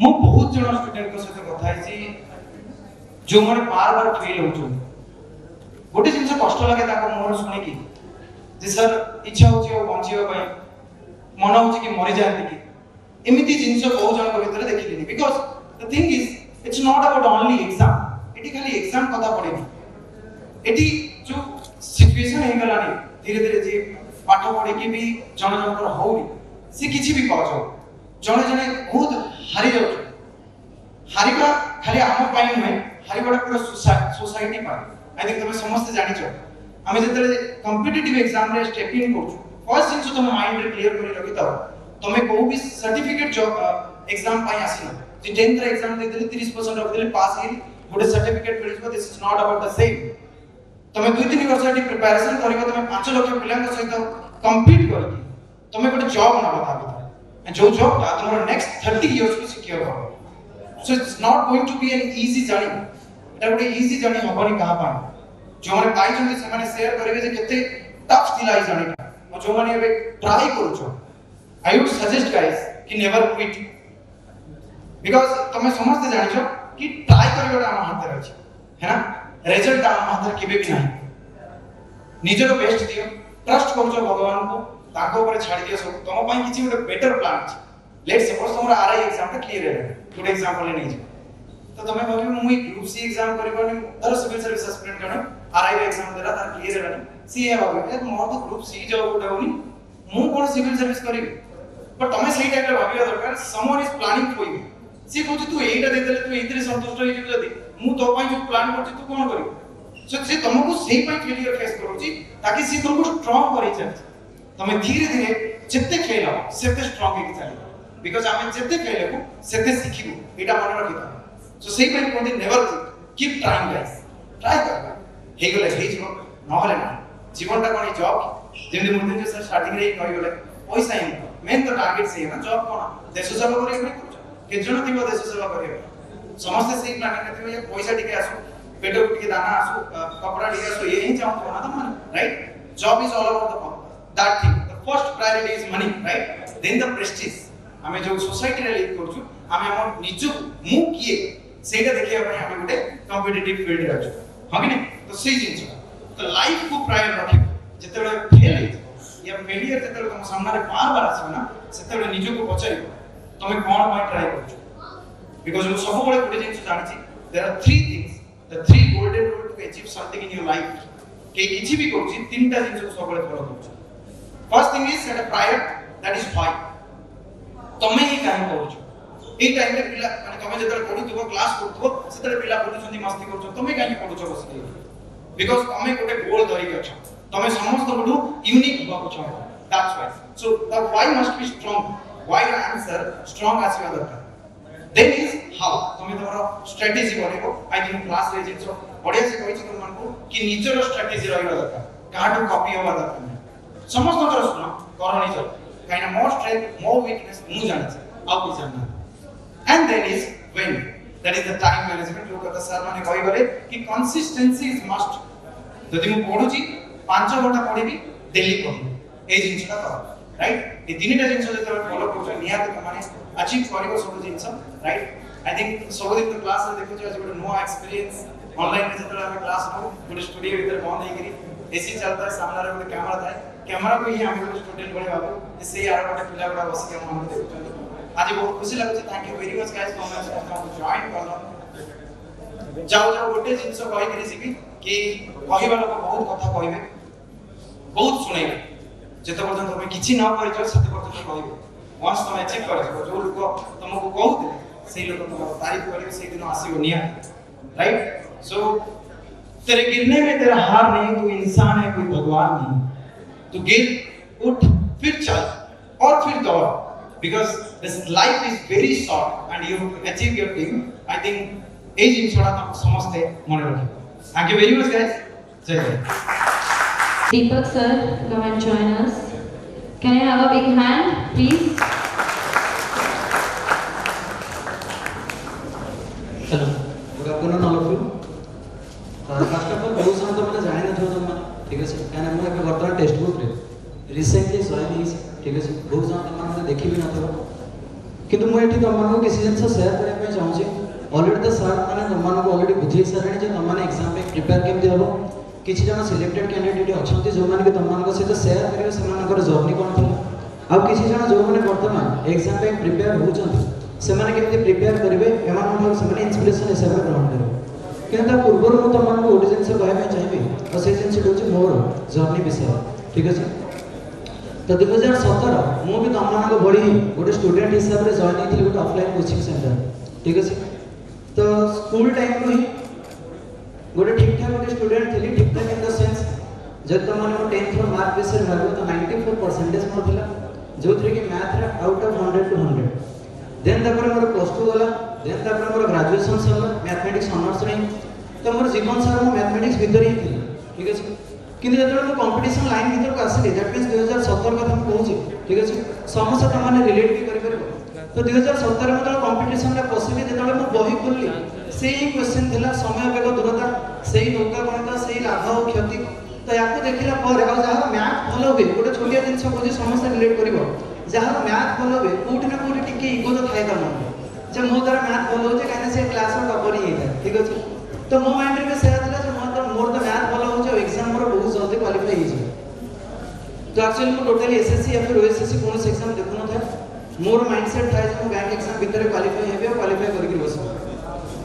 मो बहुत जण स्टूडेंट को सहित कथा है जो माने बार बार फेल होचो गोटे जिनस कष्ट लगे ताको मोर सुनी कि जे सर इच्छा होची ओ बंचियो पई मन होची कि मरि जांती कि एमिति जिनस बहुत जन को भीतर देखिलिनी because the thing is it's not about only exam एटी खाली एग्जाम कथा पड़ेनी एटी जो सिचुएशन हे गलानी धीरे धीरे जे पाठ पढ़े कि भी जन जनकर होउनी से किछि भी कहजो जने जने बहुत हारि जाउ हारिबा खाली हम पाई नै हारिबा पूरा सोसाइटी पाई आई थिंक तुम समस्त जानि छ हमें जतले कॉम्पिटिटिव एग्जाम रे स्टेप इन करछु फर्स्ट थिंग तुम माइंड रे क्लियर करि रखि त तुम को भी सर्टिफिकेट जॉब एग्जाम पाई आसिना जे 10th रे एग्जाम दे देले 30% रख देले पास हे गोटे सर्टिफिकेट मिलिसबो this is not about the same तुम 2-3 वर्ष एटी प्रिपरेशन करिबो तुम 5 लाख पिलांक सहित कंपीट करकी तुम गोटे जॉब न बता बिता एंड जो जॉब ता तुम नेक्स्ट 30 इयर्स को सिक्योर हो so it's not going to be an easy journey एटा गोटे इजी जर्नी होबनी कहा पा जो माने पाई छथि से माने शेयर करिवे जे केते टफ थिला ई जर्नी और जो माने एबे ट्राई करू छ आई वुड सजेस्ट गाइस कि नेवर क्विट बिकॉज़ तुम समस्त जानि छ कि ट्राई करिवे हम हाथ रे है ना रिजल्ट हम हाथ रे केबे भी नाही निजरो बेस्ट दियो ट्रस्ट करूछ भगवान को ताको ऊपर छाड़ी दियो सब तुम पई किछि गोटे बेटर प्लान अछि लेट्स सपोज तुम आरआई एग्जाम टा क्लियर है गुड एग्जांपल ले नहीं तो तुम भाबी मु ग्रुप सी एग्जाम करबनी धर सिविल सर्विस एस्पिरेंट जने आरआई एग्जाम देला तार क्लियर हेलानी सी ए भाबी यार मोर तो ग्रुप सी जॉब गोटे होनी मु कोन सिविल सर्विस करिबी बट तुम सेही टाइम रे भाबिया दरकार someone is planning for you see कहू तू एटा दे देले तू एतरे संतुष्ट होई जिबि जदी मु तो पई जो प्लान करछि तू कोन करिबी सो से तुमको सेही पई फेलियर फेस करूछि ताकि सी तुमको स्ट्रांग करै छै तमे धीरे धीरे जत्ते फेल हो सेते स्ट्रांग हेकि चली बिकॉज़ आमे जत्ते फेल हो सेते सिखिबो एटा मन रखिता सो सेही पई कोन never keep trying guys try कर हे गेले हे जीव न हले ना जीवनटा कोन जॉब जेमि मुर्तिन जे सर स्टार्टिंग रे कहि गेले पैसा ही मेन तो टारगेट से है ना जॉब कोन देश सेवा करियो नै के जण थिबो देश सेवा करियो समस्त सेही प्लान ने थिबो ये पैसा टिके आसु पेट टिके दाना आसु कपड़ा टिके आसु ये ही चाहतो ना त मन right job is all about the that thing the first priority is money right then the prestige हमें जो सोसाइटी रे लिव करछु हमें हम निजु मु किए सेटा देखिया पय हमें गुटे कॉम्पिटिटिव फील्ड रे अछि हां कि नै तो सेही जिंस तो लाइफ को प्रायर रखि जते बेले फेल हे या फेलियर जते बेले तुम सामने रे बार आसे ना सेते बेले निजु को पचारियो तमे कोन पय ट्राई करछु बिकॉज़ मु सब बेले गुटे जिंस जानि छी there are three things the three golden rule to achieve something in your life के किछि भी करछि तीनटा जिंस को सब बेले फॉलो करछु first thing is set a prior that is why तमे ही काम करूछ ए टाइम रे पिला माने तमे जेतले पढुथबो क्लास करथबो सेतले पिला पढुछंती मस्ती करछ तमे कानी पढुछ बसि बिकॉज़ तमे गोटे गोल धरि के छ तमे समस्त बडू यूनिक होबा छ that's why so the why must be strong why the answer strong आसीबा दरकार देन इज हाउ तमे तमरो स्ट्रेटजी बनेबो आई थिंक क्लास रे जिंस बढ़िया से कहि छी तुम मानको कि निजर स्ट्रेटजी रहबा दरकार काहाटू कॉपी होबा दरकार समस्त कर सुनो करणी चल काइना मोर स्ट्रेंथ मोर वीकनेस मु जानि छ आप भी जानना and then is when that is the time management जो कथा सर माने कहि गले कि कंसिस्टेंसी इज मस्ट जदि मु पढुची 5 घंटा पढिबी डेली पढिबी ए जिंसटा कर राइट ए तीनटा जिंस जते फॉलो करछ निहात माने अचीव करिवो सब जिंस राइट आई थिंक सब दिन क्लास रे देखु छ जे नो एक्सपीरियंस ऑनलाइन में जते हम क्लास नो पूरे स्टूडियो भीतर बंद हे करी एसी चलता है सामने रे कैमरा थाए कैमरा को ही हम स्टूडेंट बड़े बाबू इससे यार गोटे पिला बड़ा बस के हम देखुछन आज बहुत खुशी लागछ thank you very much guys congratulation join करलो जाओ जाओ गोटे जिंस कहि करी सिकी कि कहिबा लोक बहुत कथा कहिबे बहुत सुनेबे जते पर्यंत तुम किछि न परिचय सते पर्यंत कहिबे वंस तुम अचीव करछो जो लोक तुमको कहूते सेही लोक तुमको तारीफ करिवे सेही दिन आसीबो निया राइट सो तेरे गिरने में तेरा हार नहीं तू इंसान है कोई भगवान नहीं तो गिर उठ फिर चल और फिर दौड़ because this life is very short and you achieve your dream I think a जिन छोड़ा तुम समझते मन रखियो thank you very much guys जय जय Deepak sir, come and join us. Can I have a big hand, please? Hello good afternoon all of you first of all बहुत समय तो मैंने जाने न थो तुम ठीक है काना मैं एक वर्तमान टेक्स्ट बुक रे रिसेंटली जॉइन ही ठीक है बहुत समय तुम मैंने देखि भी न थो किंतु मैं एठी तुम मानको किसी जन से शेयर करे पे चाहू छी ऑलरेडी द सर माने तुम मानको ऑलरेडी बुझी सारणी जे तुम माने एग्जाम पे प्रिपेयर केम दिहबो किछि जन सिलेक्टेड कैंडिडेट अछंती जो माने कि तुम मानको से शेयर करिवे सेमानकर जर्नी कोन थिला आ किछि जन जो माने वर्तमान एग्जाम पे प्रिपेयर होचंती सेमाने केमति प्रिपेयर करिवे एमान सेमाने इंस्पिरेशन हिसाब रे ग्रहण करिवे किंतु पूर्व में तुम मानको ओडी जिंस कहबे चाहिबे और से जिंस होची मोर जर्नी विषय ठीक है तो 2017 मु भी तुम मानको बड़ी गोटे स्टूडेंट हिसाब रे जॉइन हेतिली गोटे ऑफलाइन कोचिंग सेंटर ठीक है तो स्कूल टाइम रो ही गोटे ठीक ठाक गोटे स्टूडेंट थिली ठीक ठाक इन द सेंस जब तुम माने 10th रो मार्क बेस रे भागो तो 94% मोर थिला जो थ्री की मैथ रे आउट ऑफ 100 to 100 देन तपर मोर प्लस 2 गला देन तपर मोर ग्रेजुएशन सरला मैथमेटिक्स ऑनर्स रे तो मोर जीवन सारा मो मैथमेटिक्स भीतर ही थी ठीक है किंतु जब मो कंपटीशन लाइन भीतर को आसिले दैट मींस 2017 कथा हम कहूची ठीक है समस्त त माने रिलेट भी करि परबो तो 2017 में तो कंपटीशन रे पसिले जेतले मो बही खोलली सेही क्वेश्चन थिला समय बेग दूरता सेही नौका गणित सेही लाभ और क्षति तो याको देखिला पर आ जहार मैथ भलो बे गोटे छोटिया जिंस को समस्त रिलेट करिवो जहार मैथ भलो बे कोठी ना कोठी टिके इगो तो थाए त मन जे मो द्वारा मैथ भलो होचे काने से क्लास में टॉपर ही था ठीक है तो मो माइंड रे से आतला जे मोर तो मैथ भलो होचे एग्जाम मोर बहुत जल्दी क्वालीफाई हो जे एक्चुअली मु टोटली एसएससी या फिर ओएसएससी कोन एग्जाम देखु न था मोर माइंडसेट था जे मु बैंक एग्जाम भीतर क्वालिफाई हेबे और क्वालिफाई करके बस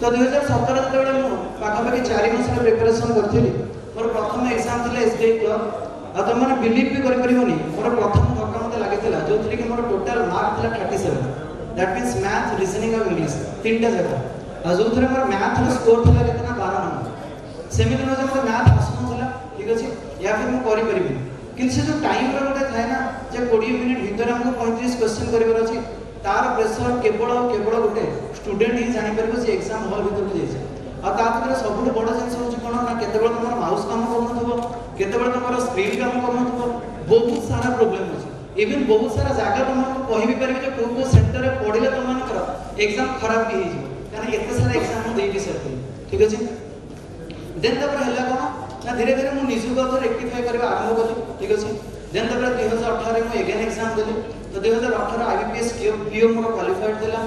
तो 2017 जतबेले मु पाखा पाखी 4 मास प्रिपरेशन करथिली मोर प्रथम एग्जाम थिला एसबीआई क्लर्क आ तुम मैंने बिलीव भी करिवनी मोर प्रथम धक्का मते लागितला जो थी कि मोर टोटल मार्क थिला 37 दैट मींस मैथ रीजनिंग और इंग्लिश तीनटा जगह आ जो थरे मोर मैथ रो स्कोर थिला केतना 12 नंबर सेमिति न जे मोर मैथ आसनो थिला ठीक अछि या फिर मु करि परिबि किन से जो टाइम रो गोटे थाए ना जे 20 मिनिट भीतर हमको 35 क्वेश्चन करिवर अछि तार प्रेशर केवल गोटे स्टूडेंट ही जानि परबो जे एग्जाम हॉल भीतर को जाइছে आ ता भीतर सबुठ बड़ जिंस होछि कोन ना केतेबेल तमर माउस काम करनथबो केतेबेल तमर स्क्रीन काम करनथबो बहुत सारा प्रॉब्लम अछि इवन बहुत सारा जागा तुमको कहि भी परिबे जे को सेंटर रे पढिले तुमनकर एग्जाम खराब भी हिजो कारण एते सारा एग्जाम देइ भी सकते ठीक अछि देन तपर हल्ला कोन ना धीरे धीरे मु निजु को रेक्टिफाई करबा आरंभ कली ठीक अछि देन तपर 2018 मु अगेन एग्जाम देली तो 2018 आईबीपीएस पीओ मोर क्वालिफाइड थिला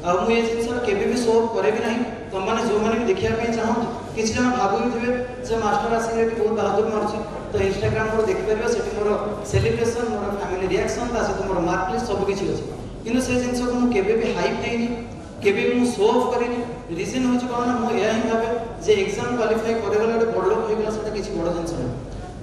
आ मु ए जिंस केबे भी सॉल्व करे भी नहीं तो माने जो माने देखिया पे चाहत किछि जन भाबु थिबे जे मास्टर आसीले कि बहुत बहादुर मारछि तो इंस्टाग्राम मोर देखि परबे सेठी मोर सेलिब्रेशन मोर फैमिली रिएक्शन ता से मोर मार्क लिस्ट सब किछि अछि किनु से जिंस को मु केबे भी हाइप देनी केबे मु शो ऑफ करेनी रीजन होछि कोन ना मु एया ही भाबे जे एग्जाम क्वालिफाई करे गला बड़ लोक होई गला सेटा किछि बड़ जिंस नहीं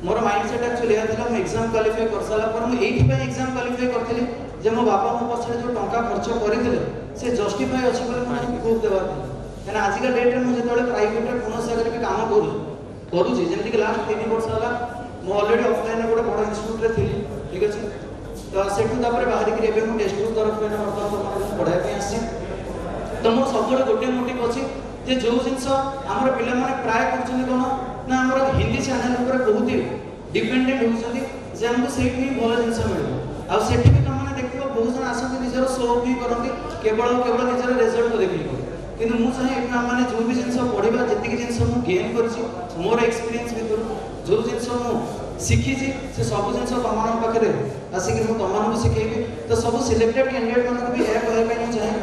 मोर माइंडसेट एक्चुअली या थिला मु एग्जाम क्वालिफाई कर साला पर मु एठी पे एग्जाम क्वालिफाई करथिली जे मो बापा मो पछरे जो टंका खर्च करिथिले से जस्टिफाई अछि बोले मु प्रूफ देबा कारण आज का डेट रे मु जेतोले प्राइवेट रे कोनो सागर के काम करू छी जेंति कि लास्ट 3 वर्ष होला मु ऑलरेडी ऑफलाइन रे बड़ इंस्टीट्यूट रे थिली ठीक अछि तो सेठु तापर बाहर के एबे मु टेस्ट ग्रुप तरफ रे वर्तमान पढ़ाई पे आसी तो मो सबले गोटे मोटिव अछि जे जो जिंस हमर पिला माने प्राय करछन कोन ना हमर हिंदी चैनल ऊपर बहुत डिपेंडेंट होछथि जे हमको सेठी भलो जिंस मिलबो आ सेठी भी तमने देखिबो बहुत जन आसंती निजर शो भी करंती केवल निजर रिजल्ट को देखिबो किंतु मु चाहे एतना माने जो भी जिंस पढिबा जति जिंस मु गेन करछि मोर एक्सपीरियंस भीतर जो जिंस मु शिखी छी से सब जिंस तमान पाखरे आसी कि मु तमान को सिखेबी तो सब सिलेक्टेड कैंडिडेट मन को भी ए कहै पे चाहे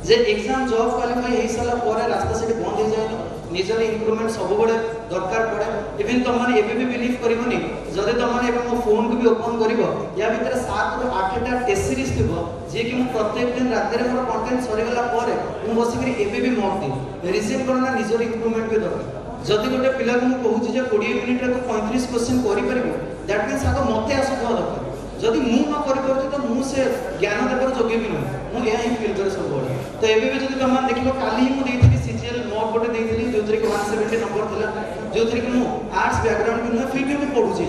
जे एग्जाम जॉब क्वालिफाई हे साला परे रास्ता से बंद हो जाए निजर इंप्रूवमेंट सब बड़े दरकार पड़े इवन तुम माने एबे भी बिलीव करिवनी जदे तुम माने एबे मो फोन को भी ओपन करिवो या भीतर 7 ରୁ 8 टा टेस्ट सीरीज थिबो जे कि मु प्रत्येक दिन रात रे मोर कंटेंट सरी गला परे मु बसी करी एबे भी मॉक दी रिसीव करना निजर इंप्रूवमेंट भी दरकार जदि गोटे पिला को मु कहूची जे 20 मिनिट रे तो 35 क्वेश्चन करि परिबो दैट मींस आगो मते आसुथवा दरकार जदि मु न करि परछु तो मु से ज्ञान देबर जोग्य भी न मु एया ही फील करे सब बड़ी तो एबे भी जदि तुम देखिबो काली ही मु देइथिली सीजीएल मॉक गोटे देइथिली जो कि 170 नंबर थिला जो कि मु आर्ट्स बैकग्राउंड के न फिर भी मु पढुची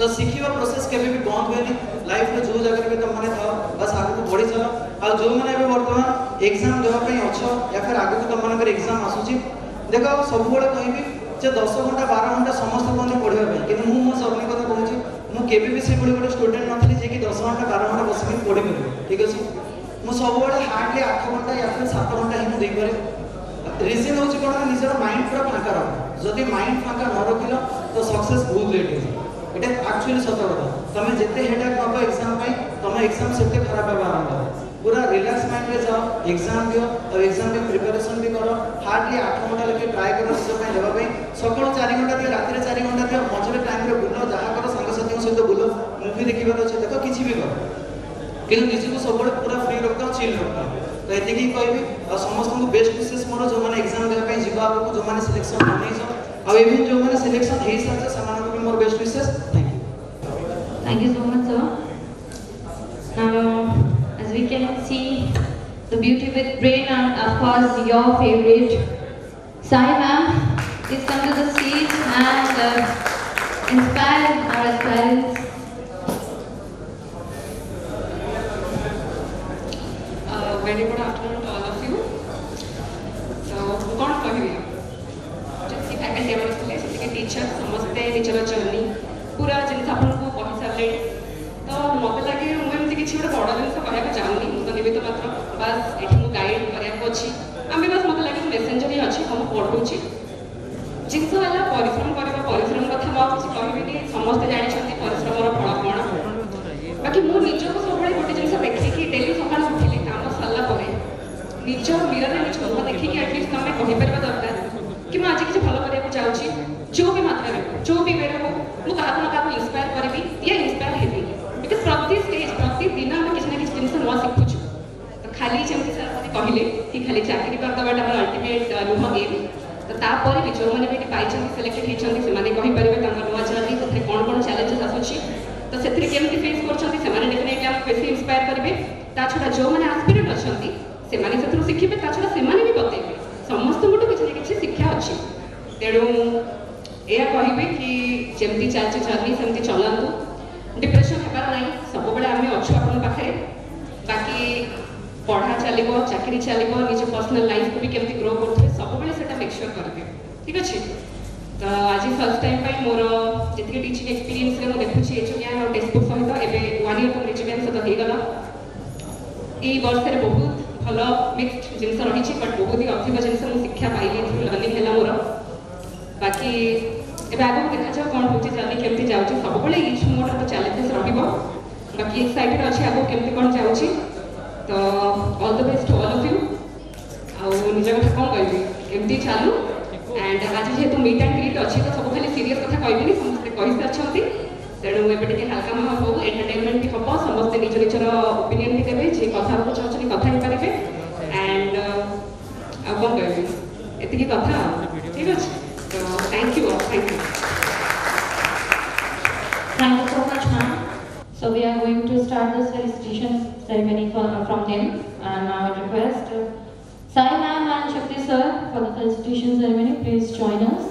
तो सिखिबा प्रोसेस केबे भी बंद होएनी लाइफ में जो जगह पे तुम माने था बस आगे को बढ़ी चलो आ जो माने एबे वर्तमान एग्जाम देबा पई अछो या फिर आगे को तुम मानकर एग्जाम आसुची देखो सब बळे कहबी जे 10 घंटा 12 घंटा समस्त बंद पढिबा पई कि मु सबनी কথা कहूची मु केबे भी से बड़ी बड़ी स्टूडेंट नथली जे कि 10 घंटा 12 घंटा बस के पढि परबो ठीक अछि मु सब बळे हार्डली 8 घंटा या फिर 7 घंटा ही मु देई पारे रीजन होची कोन निजर माइंड पूरा फांका रख जदि माइंड फांका न रखिलो तो सक्सेस बहुत लेट हो एटा एक्चुअली सत कथा तमे जते हेडेक नबो एग्जाम पई तमे एग्जाम सेते खराब होबा आरंभ पूरा रिलैक्स माइंड रे जाओ एग्जाम दियो और एग्जाम में प्रिपरेशन भी करो हार्डली 8 घंटा लेके ट्राई करो निज पे लेबा पई सकाळ 4 घंटा दियो रात रे 4 घंटा दियो मझरे टाइम रे बुलो जहा करो संग साथी सहित बुलो मूवी देखिबार अछि देखो किछि भी करो किंतु निज को सब पूरा फ्री रखता चिल रखता तो एते की कहबी और समस्त को बेस्ट विशेष मोर जो माने एग्जाम देबा पई जिबा को जो माने सिलेक्शन होनै छ और इवन जो माने सिलेक्शन हे साथ समान को भी मोर बेस्ट विशेष Thank you so much, sir. Now, as we can see, the beauty with brain and of course your favorite, Sai ma'am, please come to the stage and inspire our aspirants. Very good afternoon to all of you. So, कौन कहिबी जति एकेडमिक थे से टीचर समस्ते निजर जर्नी पूरा जिन आपन को कहि सारे तो मते लागे मु एमती किछि बड़ बड़ जिन कहया के चाहूनी तो निमित्त मात्र बस एठी मु गाइड करिया को अछि आमे बस मते लागे मेसेंजर ही अछि हम पढुछि जिंस वाला परिश्रम करबा परिश्रम कथा म किछि कहबिनी समस्त जानि छथि परिश्रमर फल कोन बाकी मु निजो को सबले गोटे जिंस देखि कि डेली सकाळ उठिले काम सल्ला परे निजो मिरर रे निजो को देखि कि एटलीस्ट तमे कहि परबा दरकार कि मैं आज किसी भल करने चाहूँगी जो भी मात्रा में जो भी मेरे को मु कहा इंस्पायर करी ଶିଖୁଛୁ। ତ ଖାଲି ଯେମିତି ସାର୍ ମାନେ କହିଲେ କି ଖାଲି ଚାକିରି କରିଦେବାଟା ଆମର ଅଲ୍ଟିମେଟ୍ ନୁହଁ ଏମ୍। ତ ତାପରେ ବି ଯେଉଁମାନେ ବି ଏଠି ପାଇଛନ୍ତି ସିଲେକ୍ଟେଡ୍ ହେଇଛନ୍ତି ସେମାନେ କହିପାରିବେ ତାଙ୍କ ନୂଆ ଜର୍ଣ୍ଣି ସେଥିରେ କ'ଣ କ'ଣ ଚ୍ୟାଲେଞ୍ଜେସ୍ ଆସୁଛି, ତ ସେଥିରେ କେମିତି ଫେସ୍ କରୁଛନ୍ତି ସେମାନେ ଡେଫିନେଟଲି ଆମକୁ ବେଶୀ ଇନ୍ସପାୟାର କରିବେ। ତା ଛଡ଼ା ଯେଉଁମାନେ ଆସ୍ପିରେଣ୍ଟ ଅଛନ୍ତି ସେମାନେ ସେଥିରୁ ଶିଖିବେ, ତା ଛଡ଼ା ସେମାନେ ବି ବତେଇବେ ସମସ୍ତଙ୍କଠୁ କିଛି ନା କିଛି ଶିକ୍ଷା ଅଛି। ତେଣୁ ଏହା କହିବି କି ଯେମିତି ଚାଲିଛି ଜର୍ଣ୍ଣି ସେମିତି ଚଲାନ୍ତୁ, ଡିପ୍ରେସନ୍ ହେବାର ନାହିଁ, ସବୁବେଳେ ଆମେ ଅଛୁ ଆପଣଙ୍କ ପାଖରେ। ବାକି ପଢ଼ା ଚାଲିବ, ଚାକିରି ଚାଲିବ, ନିଜ ପର୍ସନାଲ ଲାଇଫକୁ ବି କେମିତି ଗ୍ରୋ କରୁଥିବେ ସବୁବେଳେ ସେଟା ମେକ୍ ସିଓର କରିବେ, ଠିକ୍ ଅଛି। ତ ଆଜି ଫାର୍ଷ୍ଟ ଟାଇମ୍ ପାଇଁ ମୋର ଯେତିକି ଟିଚିଂ ଏକ୍ସପିରିଏନ୍ସରେ ମୁଁ ଦେଖୁଛି ଏଜୁଜ୍ଞାନ ଆଉ ଟେକ୍ସଟବୁକ୍ ସହିତ ଏବେ 1 ଇୟର ତମର ଏଜୁଜ୍ଞାନ ସହିତ ହେଇଗଲା। ଏଇ ବର୍ଷରେ ବହୁତ ଭଲ ମିକ୍ସଡ ଜିନିଷ ରହିଛି, ବଟ୍ ବହୁତ ହି ଅଧିକ ଜିନିଷ ମୁଁ ଶିକ୍ଷା ପାଇଲି, ଲର୍ଣ୍ଣିଂ ହେଲା ମୋର। ବାକି ଏବେ ଆଗକୁ ଦେଖାଯାଉ କ'ଣ ହେଉଛି, ଜର୍ଣ୍ଣି କେମିତି ଯାଉଛି, ସବୁବେଳେ ଇଚ୍ ମୋଡ଼ର ତ ଚ୍ୟାଲେଞ୍ଜେସ୍ ରହିବ। ବାକି ଏକ୍ସାଇଟେଡ୍ ଅଛି ଆଗକୁ କେମିତି କ'ଣ ଯାଉଛି। ତ all the best to all of you. ଆଉ ନିଜ କଥା କ'ଣ କହିବି, ଏମିତି ଚାଲୁ। ଆଣ୍ଡ ଆଜି ଯେହେତୁ ମିଟ୍ ଆଣ୍ଡ ଗ୍ରିଟ୍ ଅଛି ତ ସବୁ ଖାଲି ସିରିୟସ୍ କଥା କହିବିନି, ସମସ୍ତେ କହିସାରିଛନ୍ତି। ତେଣୁ ଏବେ ଟିକେ ହାଲକା ମାହୋଲ ହଉ, ଏଣ୍ଟରଟେନମେଣ୍ଟ ବି ହେବ, ସମସ୍ତେ ନିଜ ନିଜର ଓପିନିଅନ୍ ବି ଦେବେ, ଯିଏ କଥା ହେବାକୁ ଚାହୁଁଛନ୍ତି କଥା ହେଇପାରିବେ। ଆଣ୍ଡ ଆଉ କ'ଣ କହିବି, ଏତିକି କଥା ଆଉ, ଠିକ୍ ଅଛି। ତ thank you thank you. Thank you so much, ma'am. So we are going to start the felicitation ceremony from them, and I would request Sai ma'am and Shakti sir for the felicitation ceremony. Please join us.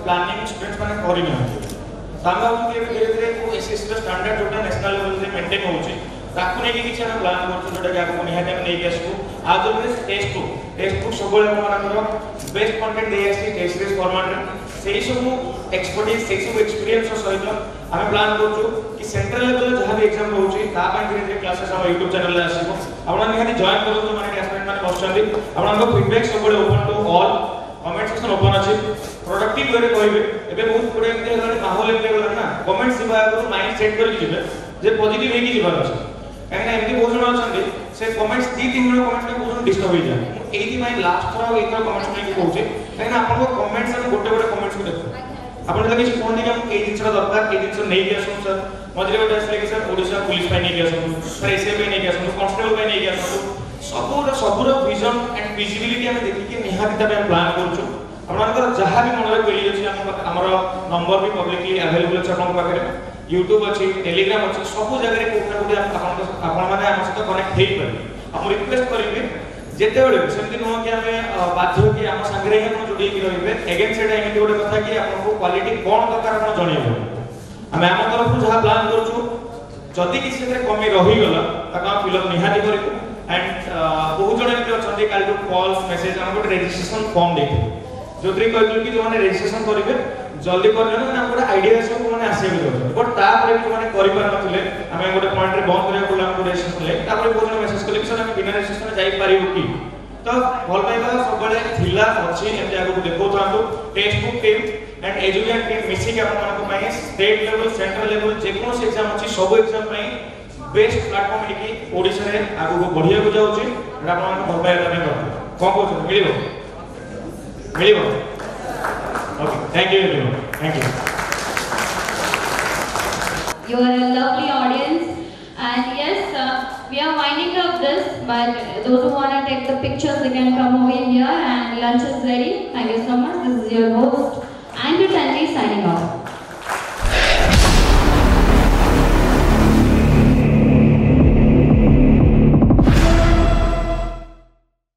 Planning students माने करि न तांगा उनके धीरे धीरे को एसएससी रो स्टैंडर्ड जोटा नेशनल लेवल रे मेंटेन होउची ताकू नै कि हम प्लान करछु जोटा कि आपको निहाते हम नै आसु आ जो टेक्स्ट बुक सबले हमर बेस्ट कंटेंट दे आसी टेस्ट सीरीज फॉर्मेट रे सेही सब एक्सपर्टीज सेही सब एक्सपीरियंस सहित हम प्लान करछु कि सेंट्रल लेवल जहां भी एग्जाम होउची ता पय धीरे धीरे क्लासेस हम YouTube चैनल रे आसीबो आपण निहाती जॉइन करନ୍ତୁ माने क्लासमेट माने बसछन्ती आपनका फीडबैक सबले open to all comment section open अछि प्रोडक्टिव वे रे कहबे एबे बहुत गुडे एमते हेलानी माहौल एमते गला ना कमेंट सिबा आगु माइंड सेट करके जिबे जे पॉजिटिव हेकी जिबार अछि काहे ना एमते बहुत जण अछन्ती से कमेंट्स 2-3 जण कमेंट में बहुत डिस्टर्ब हो जाय एही माइ लास्ट थरा एकर कमेंट्स में की कहउचे काहे ना आपन कमेंट्स हम गोटे गोटे कमेंट्स को देखो आपन लगे कि कोन हम ए जिंस दरकार ए जिंस नै के आसु सर मजरे गोटे आसले कि सर ओडिसा पुलिस पाइ नै के आसु सर एसए पे नै के आसु कांस्टेबल पे नै के आसु सबुर विजन एंड विजिबिलिटी हम देखि कि निहाती तबे प्लान करछु आपनकर जहां भी मन रे क्वेरी अछि हमर नंबर भी पब्लिकली अवेलेबल अछि आपन पाखरे YouTube अछि टेलीग्राम अछि सब जगह रे कोठा कोठे आपन माने हम सहित कनेक्ट हेइ परबे हम रिक्वेस्ट करिबे जेते बेले सेमति न कि हमें बाध्य कि हम संगे हम जुड़ी कि रहिबे अगेन सेटा एमिति गोटे कथा कि आपन क्वालिटी कोन दरकार हम जणिबो हम हम तरफ जहां प्लान करछु जदि किसी से कमी रही गला ताका फिलअप निहाती करिबो एंड बहुत जण एमिति अछन्ती काल टू कॉल्स मेसेज हम गोटे रजिस्ट्रेशन फॉर्म देथि जोत्री कहलु कि जो माने रजिस्ट्रेशन करिवे जल्दी करले ना गोटे आईडिया सब माने जोने आसीबे दो बट तापर भी माने करि पार नथिले हमें गोटे पॉइंट रे बंद करिया पड़ला हमको रेजिस्ट्रेशन ले तापर बहुत जन मेसेज कले कि सर हमें बिना रेजिस्ट्रेशन जाई पारिबो की तो भल पाइबा सब बळे थिला अछि एते आगु देखो तांतु text book team and education team मिसी के अपन मानको पई स्टेट लेवल सेंट्रल लेवल जे कोनो एग्जाम अछि सब एग्जाम पई बेस्ट प्लेटफॉर्म है कि ओडिसा रे आगु को बढ़िया को जाउछि एटा अपन मानको भल पाइबा नै करते कोन को मिलिबो मिलिबो okay thank you everyone thank you You are a lovely audience, and yes, we are winding up this. But those who want to take the pictures, they can come over here, and lunch is ready. Thank you so much. This is your host, Andrew Tandy, signing off.